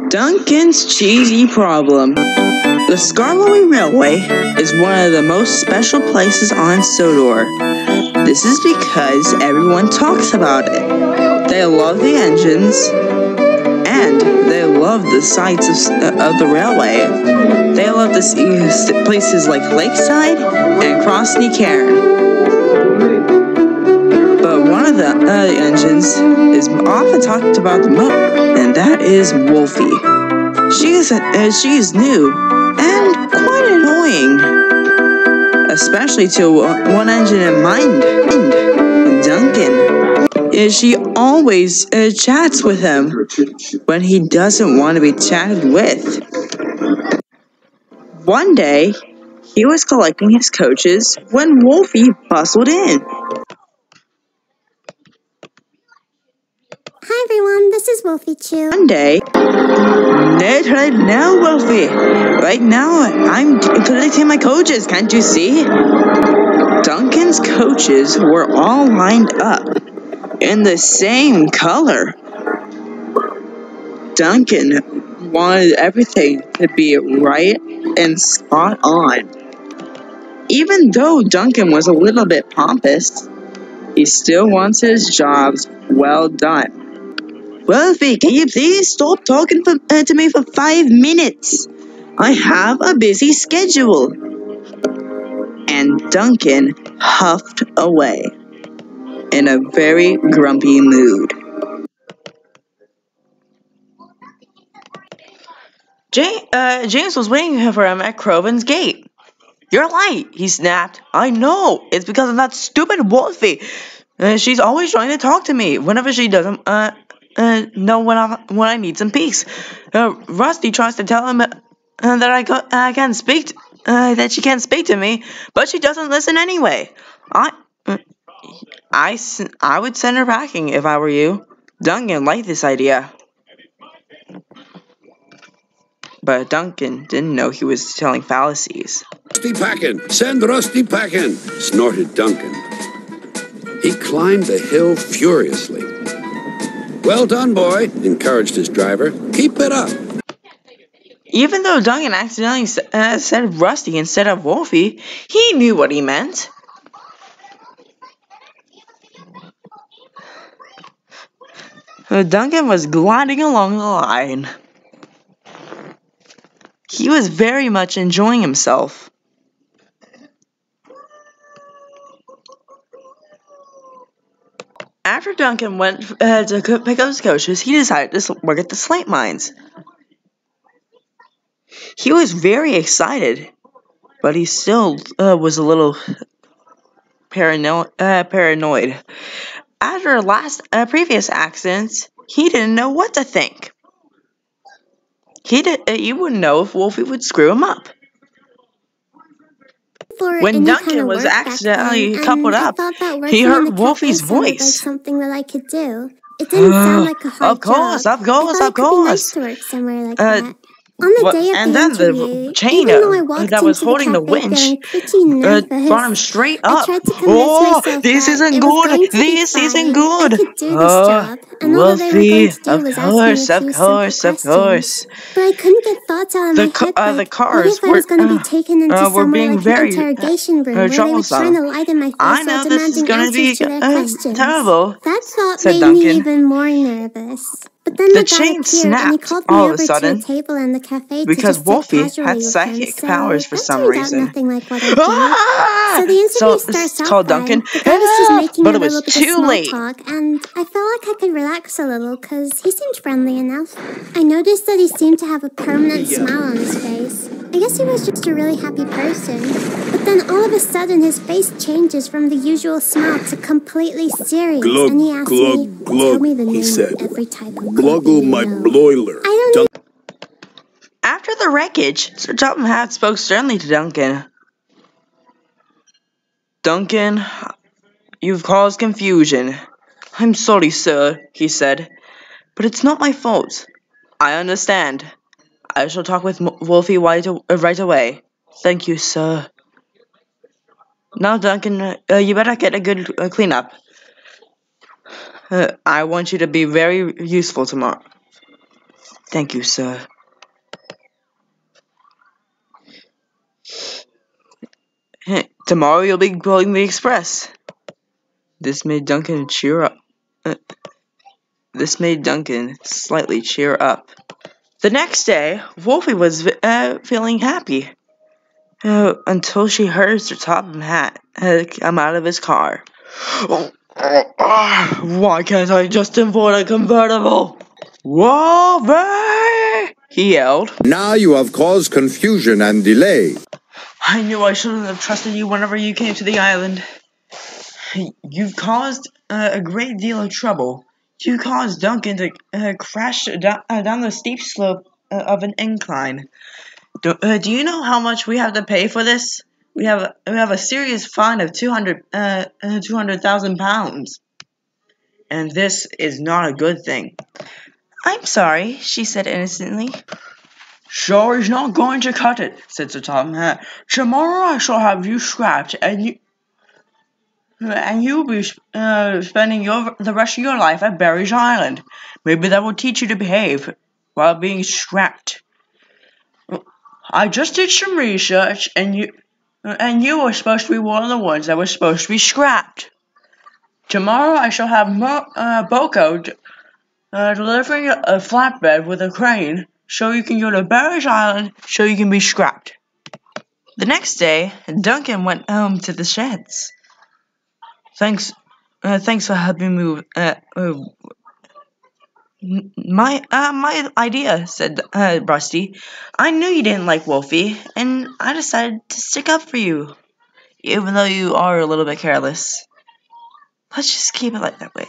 Duncan's cheesy problem. The Skarloey Railway is one of the most special places on Sodor. This is because everyone talks about it. They love the engines, and they love the sights of the railway. They love to see places like Lakeside and Krasny Cairn. But one of the engines is often talked about the most, and that is Wolfie. She is new and quite annoying, especially to one engine in mind, Duncan. She always chats with him when he doesn't want to be chatted with. One day, he was collecting his coaches when Wolfie bustled in. Hi everyone, this is Wolfychu. One day, right now, Wolfie. Right now, I'm collecting my coaches. Can't you see? Duncan's coaches were all lined up in the same color. Duncan wanted everything to be right and spot on. Even though Duncan was a little bit pompous, he still wants his jobs well done. Wolfie, can you please stop talking to me for 5 minutes? I have a busy schedule. And Duncan huffed away in a very grumpy mood. James was waiting for him at Croven's gate. You're late, he snapped. I know, it's because of that stupid Wolfie. She's always trying to talk to me whenever she doesn't know when I need some peace. Rusty tries to tell him that I can't speak, that she can't speak to me, but she doesn't listen anyway. I would send her packing if I were you. Duncan liked this idea. But Duncan didn't know he was telling fallacies. Rusty packing! Send Rusty packing! Snorted Duncan. He climbed the hill furiously. Well done, boy, encouraged his driver. Keep it up. Even though Duncan accidentally said Rusty instead of Wolfie, he knew what he meant. Duncan was gliding along the line. He was very much enjoying himself. After Duncan went to pick up his coaches, he decided to work at the slate mines. He was very excited, but he still was a little paranoid. After previous accidents, he didn't know what to think. You wouldn't know if Wolfie would screw him up. When Duncan was accidentally coupled up, he heard Wolfie's voice. Something that I could do. It didn't sound like a hard job. Of course. It could be nice to work somewhere like that. On the day of the interview, the chain that was holding the winch brought him straight up. This isn't good. This isn't good. Wolfie, of course. But I couldn't get thoughts out of my head. The cars were being very troublesome. I know this is going to be terrible, that thought said made Duncan. me even more nervous. But then The chain snapped all of a sudden because Wolfie had psychic powers for some reason. Nothing like what I do. So the interview starts off Duncan, the guy was just making but a it was little bit too of small late. talk, and I felt like I could relax a little because he seemed friendly enough. I noticed that he seemed to have a permanent smile on his face. I guess he was just a really happy person. But then all of a sudden his face changes from the usual smile to completely serious, and he asked me, tell me the name of every type of Gluggle my broiler. I don't know. After the wreckage, Sir Topham Hatt spoke sternly to Duncan. Duncan, you've caused confusion. I'm sorry, sir, he said, but it's not my fault. I understand. I shall talk with Wolfie right away. Thank you, sir. Now, Duncan, you better get a good cleanup. I want you to be very useful tomorrow. Thank you, sir. Tomorrow you'll be pulling the express. This made Duncan cheer up. This made Duncan slightly cheer up. The next day, Wolfie was feeling happy until she heard Sir Topham Hatt come out of his car. Why can't I just afford a convertible? Wolfie! He yelled. Now you have caused confusion and delay. I knew I shouldn't have trusted you whenever you came to the island. You've caused a great deal of trouble. You caused Duncan to crash down the steep slope of an incline. Do you know how much we have to pay for this? We have a serious fine of 200,000 pounds. And this is not a good thing. I'm sorry, she said innocently. Sure, he's not going to cut it, said Sir Topham Hatt. Tomorrow I shall have you scrapped, and you'll be spending the rest of your life at Barry's Island. Maybe that will teach you to behave while being scrapped. I just did some research, and you were supposed to be one of the ones that was supposed to be scrapped. Tomorrow I shall have Boko delivering a flatbed with a crane, so you can go to Barry's Island, so you can be scrapped. The next day, Duncan went home to the sheds. Thanks for helping me. My idea, said Rusty. I knew you didn't like Wolfie, and I decided to stick up for you, even though you are a little bit careless. Let's just keep it like that way.